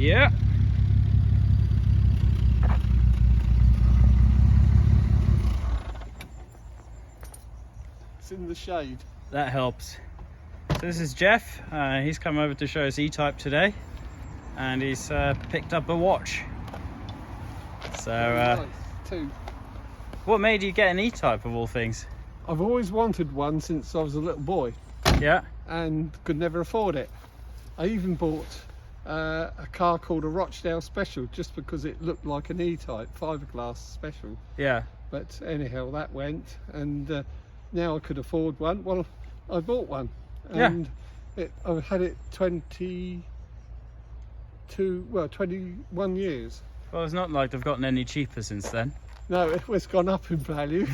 Yeah. It's in the shade. That helps. So this is Jeff. He's come over to show us E-Type today, and he's picked up a watch. So Nice too. what made you get an E-Type of all things? I've always wanted one since I was a little boy Yeah. and could never afford it. I even bought a car called a Rochdale Special just because it looked like an E-Type fiberglass special. Yeah. But anyhow, that went, and now I could afford one. Well, I bought one, and I've had it 21 years. Well, it's not like they've gotten any cheaper since then. No, it's gone up in value.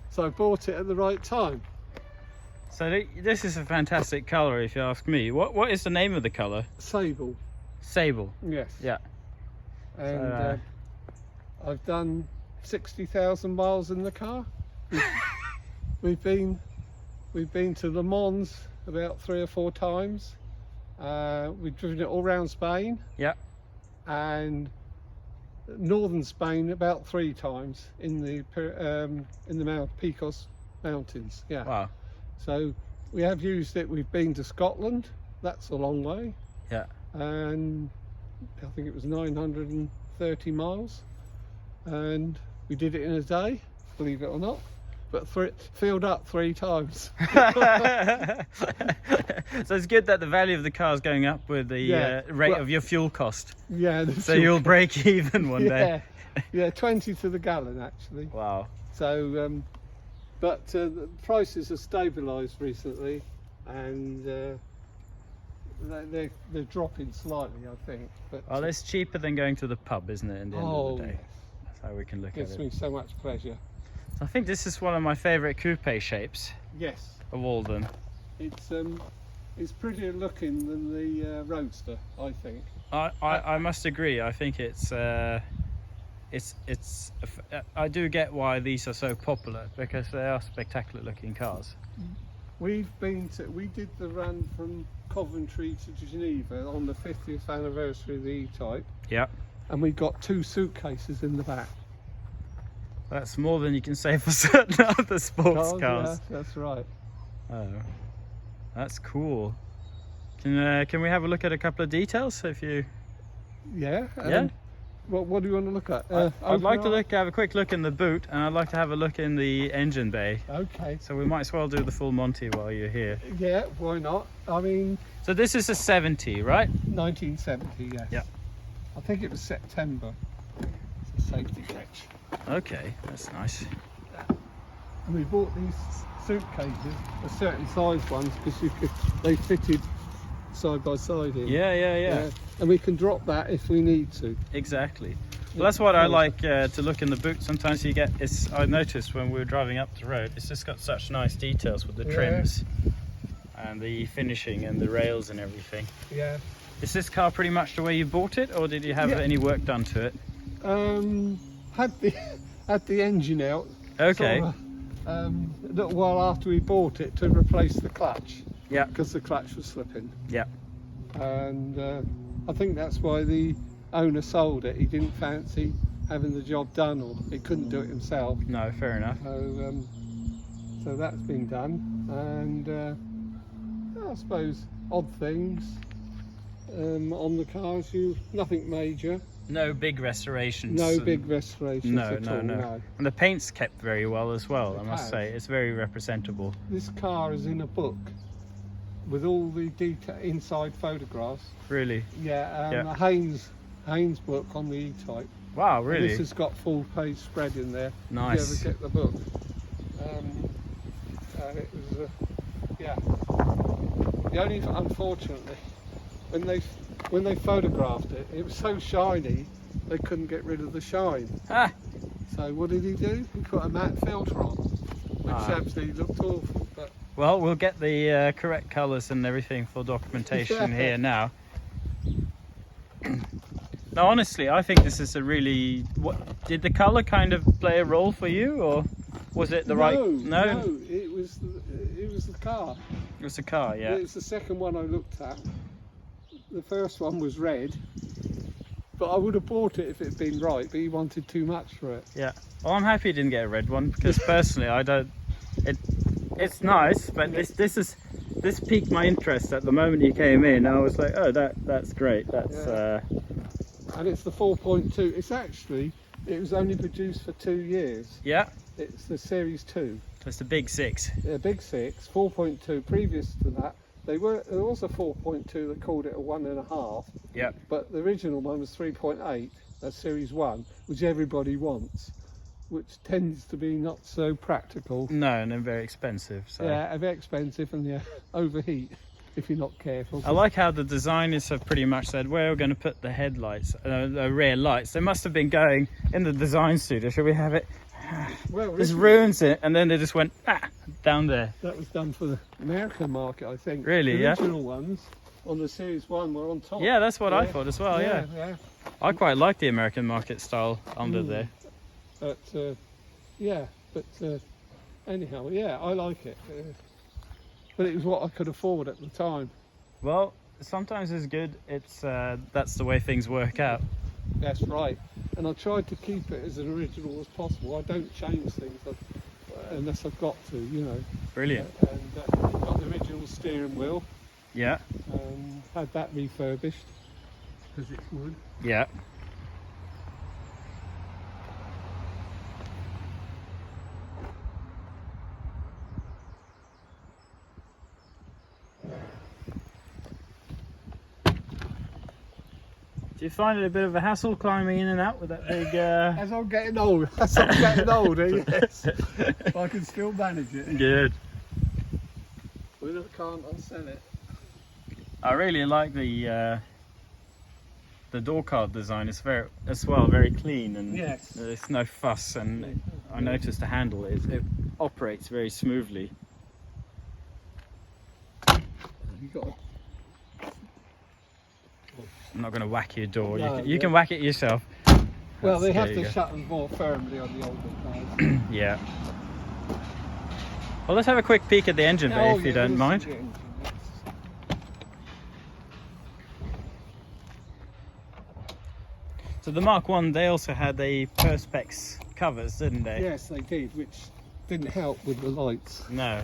So I bought it at the right time. So this is a fantastic colour, if you ask me. What is the name of the colour? Sable. Sable. Yes. Yeah. And I've done 60,000 miles in the car. We've been to Le Mans about 3 or 4 times. We've driven it all around Spain. Yeah. And northern Spain about 3 times in the Picos Mountains. Yeah. Wow. So we have used it. We've been to Scotland. That's a long way. Yeah. And I think it was 930 miles. And we did it in a day, believe it or not. But filled up 3 times. So it's good that the value of the car is going up with the rate of your fuel cost. Yeah. So you'll break even one day. Yeah, 20 to the gallon actually. Wow. So, but the prices have stabilised recently, and they're dropping slightly, I think. But Well, it's cheaper than going to the pub, isn't it? In the end of the day, yes. that's how we can look Gives at it. me so much pleasure. I think this is one of my favourite coupe shapes Yes, of all of them. it's prettier looking than the Roadster, I think. I must agree. I think I do get why these are so popular, because they are spectacular looking cars. We did the run from Coventry to Geneva on the 50th anniversary of the E-Type. Yeah. And we got 2 suitcases in the back. That's more than you can say for certain other sports cars. Yeah, that's right. Oh, that's cool. Can we have a look at a couple of details? If you, Yeah. Yeah. What do you want to look at? I'd like to have a quick look in the boot, and I'd like to have a look in the engine bay. Okay. So we might as well do the full Monty while you're here. Yeah, why not? I mean, So this is a 70, right? 1970, yes. Yeah. I think it was September. It's a safety catch. Okay, that's nice. And we bought these suitcases, a certain size ones, because they fitted side by side in. Yeah. And we can drop that if we need to. Exactly. Well, that's what I like to look in the boot. Sometimes you get, I noticed when we were driving up the road, it's just got such nice details with the trims and the finishing and the rails and everything. Yeah. Is this car pretty much the way you bought it, or did you have any work done to it? Had the engine out. Okay. Sort of, a little while after we bought it, to replace the clutch. Yeah. Because the clutch was slipping. Yeah. And I think that's why the owner sold it. He didn't fancy having the job done, or he couldn't do it himself. No, fair enough. So that's been done, and I suppose odd things on the cars. Nothing major. No big restorations. No big restorations No. at all. No. And the paint's kept very well as well, I must has. say. It's very representable. This car is in a book with all the inside photographs. Really? Yeah, a Haynes book on the E-Type. Wow, really? And this has got full page spread in there. Nice. If you ever get the book. It was, The only, unfortunately, when they photographed it, it was so shiny they couldn't get rid of the shine. Ah, So what did he do? He put a matte filter on, which absolutely looked awful. But well, we'll get the correct colours and everything for documentation here now. Now, honestly, I think this is a really... did the colour kind of play a role for you, or was it the right... No, it was the car. It was the car, yeah. It's the second one I looked at. The first one was red, But I would have bought it if it had been right, but he wanted too much for it. Yeah. Well, I'm happy he didn't get a red one because personally, I don't. It's nice, but this piqued my interest at the moment you came in. I was like, oh, that's great. That's. Yeah. And it's the 4.2. It was only produced for 2 years. Yeah. It's the Series 2. It's the big 6. Yeah, big 6, 4.2. Previous to that, there was a 4.2 that called it a 1.5. Yeah. But the original one was 3.8, that's Series 1, which everybody wants, which tends to be not so practical. No, and they're very expensive. So. Yeah, very expensive and overheat if you're not careful. I like how the designers have pretty much said where we're going to put the headlights, the rear lights. They must have been going in the design studio. Should we have it? Well, this ruins it, and then they just went down there. That was done for the American market, I think. Really, the yeah. original ones on the Series 1 were on top. Yeah, that's what I thought as well. Yeah. I quite like the American market style under there. But anyhow, yeah, I like it. But it was what I could afford at the time. Well, sometimes it's good. It's that's the way things work out. That's right. And I tried to keep it as original as possible. I don't change things unless I've got to, you know. Brilliant. And got the original steering wheel. Yeah. Had that refurbished because it's wood. Yeah. Do you find it a bit of a hassle climbing in and out with that big... As I'm getting older, yes. I can still manage it. Good. When I can't, I'll sell it. I really like the door card design. It's very clean, and there's no fuss, and I noticed the handle it operates very smoothly. You got I'm not going to whack your door. No, you can whack it yourself. well, they have There to you go. shut them more firmly on the older cars. Yeah. Well, let's have a quick peek at the engine bay if you don't mind. So the Mark 1, they also had the Perspex covers, didn't they? Yes, they did, which didn't help with the lights. No.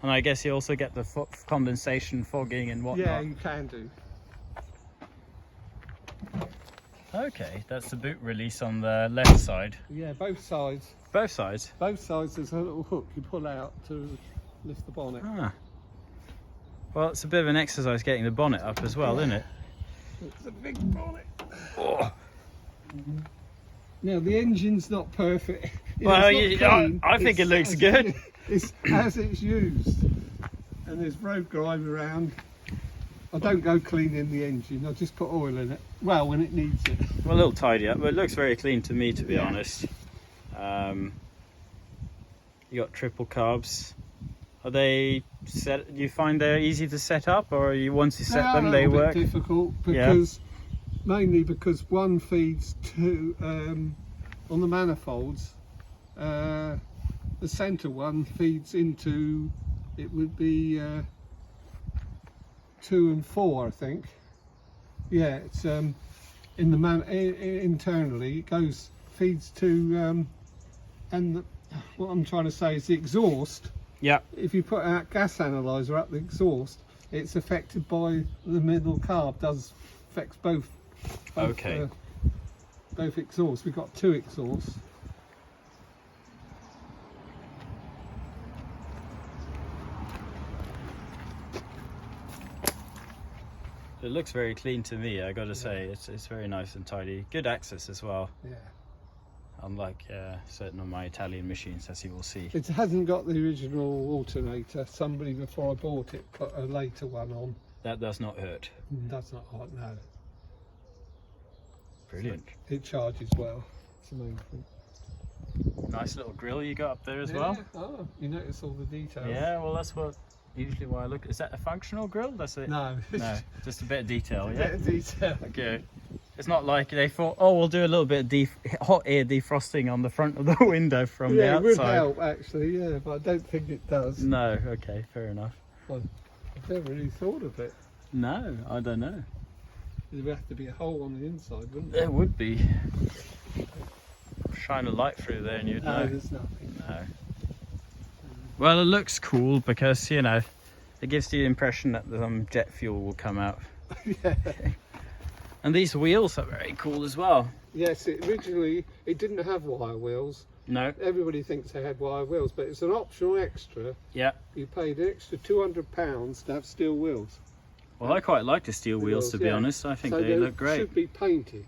And I guess you also get the condensation fogging and whatnot. Yeah, you can do. Okay, that's the boot release on the left side. Yeah, both sides. Both sides? Both sides there's a little hook you pull out to lift the bonnet. Ah. Well, it's a bit of an exercise getting the bonnet up as well, isn't it? It's a big bonnet. Oh. Now the engine's not perfect. Well, it's not clean. I think it looks good. It's as it's used, and there's road grime around. I don't go cleaning the engine. I just put oil in it. Well, when it needs it. Well, a little tidy up, but it looks very clean to me, to be honest. You got triple carbs. Are they set? Do you find they're easy to set up, or once you set them, they work? It's a bit difficult because mainly because one feeds to on the manifolds. The centre one feeds into, it would be 2 and 4, I think. Yeah, it's in the internally it feeds to what I'm trying to say is the exhaust. Yeah. If you put a gas analyzer up the exhaust, it's affected by the middle carb. Affects both. Okay. Both exhausts. We've got 2 exhausts. It looks very clean to me, I gotta say. It's very nice and tidy. Good access as well. Yeah. Unlike certain of my Italian machines, as you will see. It hasn't got the original alternator. Somebody before I bought it put a later one on. That does not hurt. That's not hot, no. Brilliant. So it charges well. It's the main thing. Nice little grill you got up there as well. Oh, you notice all the details. Yeah, well that's usually why I look. Is that a functional grill? That's it? No. No, just a bit of detail, A yeah? bit of detail. Okay. It's not like they thought, oh, we'll do a little bit of hot air defrosting on the front of the window from the Yeah, it would outside. help actually, yeah, but I don't think it does. No, okay, fair enough. Well, I've never really thought of it. No, I don't know. There would have to be a hole on the inside, wouldn't There would be. Shine a light through there and you'd No, know. there's nothing. No. Well, it looks cool because, you know, it gives the impression that some jet fuel will come out. Yeah. And these wheels are very cool as well. Yes, originally it didn't have wire wheels. No. Everybody thinks they had wire wheels, but it's an optional extra. Yeah. You paid an extra £200 to have steel wheels. Well, I quite like the steel wheels, to be yeah. honest. I think So they look great. Should be painted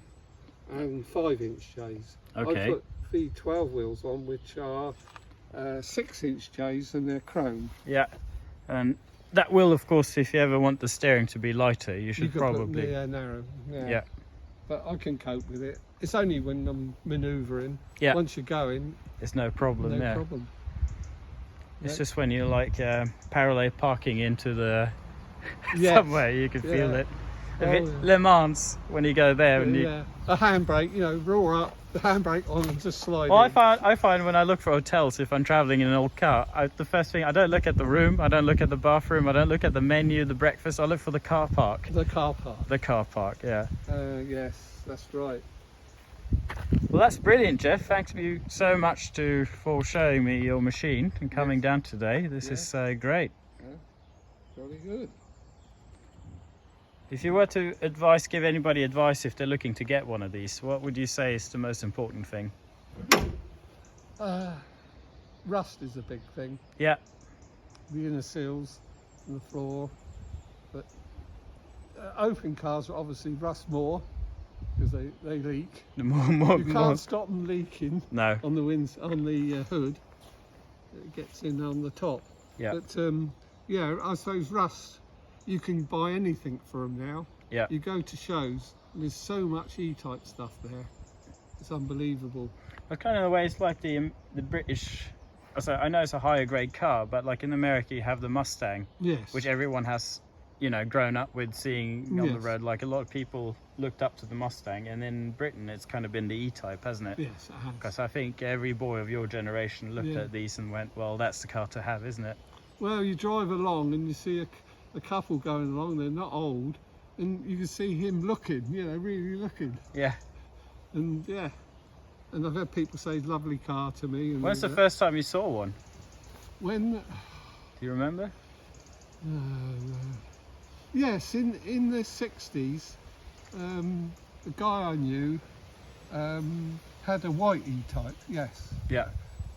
and 5-inch J's. Okay. I put the 12 wheels on, which are 6-inch J's, and they're chrome. Yeah. And that will, of course, if you ever want the steering to be lighter, you You should could probably. put, yeah, narrow. Yeah. Yeah. But I can cope with it. It's only when I'm manoeuvring. Yeah. Once you're going, It's no problem. no yeah. problem. It's Yeah. just when you're like parallel parking into the Yes. somewhere, you can feel Yeah. it. Oh, If it yeah. Le Mans, when you go there, and you. Yeah. A handbrake, roar up, the handbrake on and just slide Well, in. I find when I look for hotels, if I'm traveling in an old car, the first thing, I don't look at the room, I don't look at the bathroom, I don't look at the menu, the breakfast, I look for the car park. The car park. The car park, yeah. Yes, that's right. Well, that's brilliant, Jeff. Thanks you so much for showing me your machine and coming Yes. down today. This is great. Very good. If you were to give anybody advice if they're looking to get one of these, what would you say is the most important thing? Rust is a big thing. Yeah. The inner seals and the floor. But open cars obviously rust more because they leak. The more. You can't stop them leaking No. on the hood. It gets in on the top. Yeah. But yeah, I suppose rust. You can buy anything for them now. Yeah. You go to shows, and there's so much E-type stuff there. It's unbelievable. But kind of the way it's like the British. So I know it's a higher grade car, but like in America, you have the Mustang, Yes. which everyone has, grown up with seeing on the Yes. road. Like a lot of people looked up to the Mustang, and in Britain, it's kind of been the E-Type, hasn't it? Yes, it has. Because I think every boy of your generation looked Yeah. at these and went, "Well, that's the car to have, isn't it?" Well, you drive along and you see a couple going along. They're not old, and you can see him looking. Really looking. Yeah. And yeah. And I've had people say "lovely car" to me. And When's the all that. first time you saw one? When? Do you remember? Yes, in the 60s, the guy I knew had a white E-Type, yes. Yeah.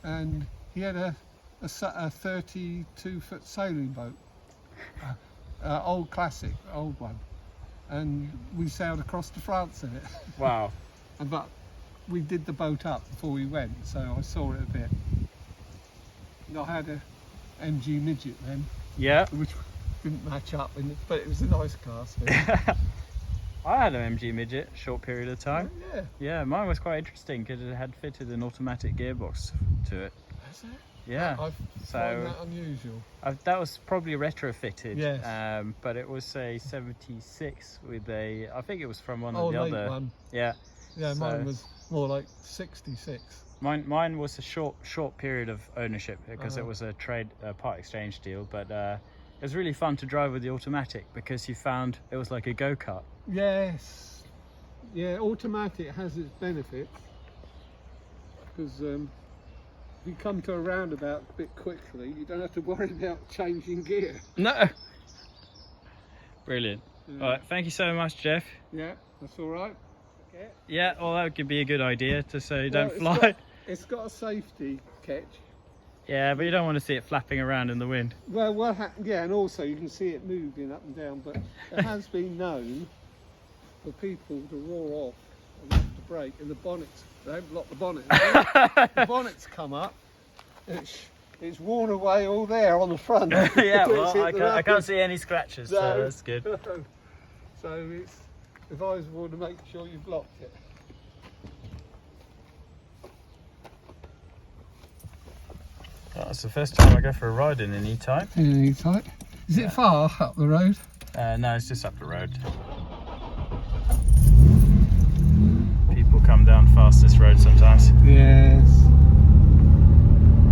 And he had a 32-foot sailing boat, old classic, old one. And we sailed across to France in it. Wow. But we did the boat up before we went, so I saw it a bit. And I had a MG Midget then, Yeah. which didn't match up, but it was a nice car. So. I had an MG Midget, short period of time. Yeah. Yeah, mine was quite interesting because it had fitted an automatic gearbox to it. Is it? Yeah. I So find that unusual. that was probably retrofitted. Yes. But it was a 76 with I think it was from one Oh, of the late other. one. Yeah. Yeah, So- mine was more like 66. Mine was a short period of ownership because it Uh-huh. was a part exchange deal, but it was really fun to drive with the automatic because you found it was like a go-kart. Yes. Yeah, automatic has its benefits because if you come to a roundabout a bit quickly, you don't have to worry about changing gear. No. Brilliant. Yeah. All right, thank you so much, Jeff. Yeah, that's all right. Okay. Yeah, well, that could be a good idea to so you don't Well, fly. It's got a safety catch. Yeah, but you don't want to see it flapping around in the wind. Well, yeah, and also you can see it moving up and down, but it has been known for people to roar off and have to brake, and the bonnets, they haven't locked the bonnet. The bonnets come up, and it's worn away all there on the front. Yeah, It's hit well, the I can't rubbish. see any scratches, so No. that's good. So it's advisable to make sure you've locked it. That's the first time I go for a ride in an E-Type. Yeah, tight. Is it far up the road? No, it's just up the road. People come down fast this road sometimes. Yes.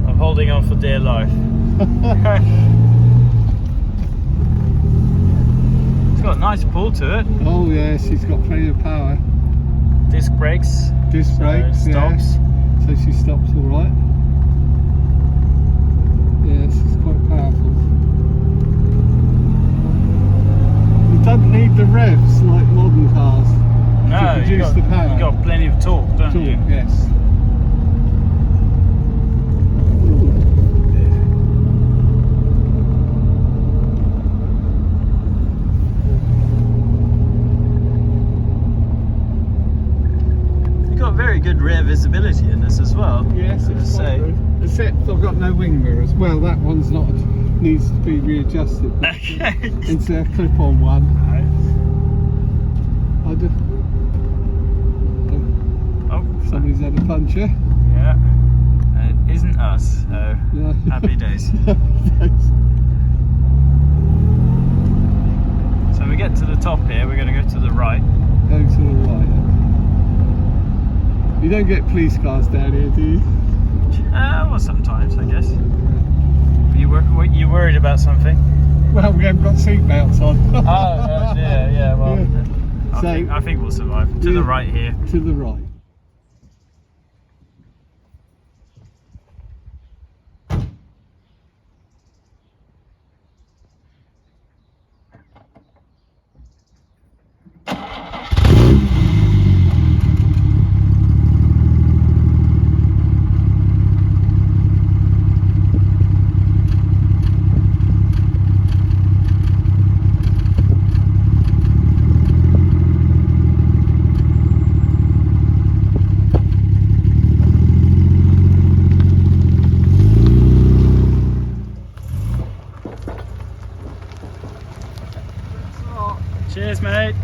I'm holding on for dear life. got a nice pull to it. Oh yeah, she's got plenty of power. Disc brakes. Disc brakes, Stops. Yeah. So she stops all right. Yeah, she's quite powerful. You don't need the revs like modern cars No, to produce the power. you got plenty of torque, don't you? Yes. You got very good rear visibility in this as well. Yes, it's quite good. Except I've got no wing mirrors. Well, that one's not, needs to be readjusted. Okay. It's a clip-on one. I do. Oh, Somebody's had a puncture. yeah. And it isn't us, so Yeah. happy days. So we get to the top here, we're going to go to the right. Go to the right. You don't get police cars down here, do you? Well, sometimes, I guess. You worried about something? Well, we haven't got seat belts on. Yeah, well, Yeah. I think we'll survive. To the right here. To the right. Cheers, mate.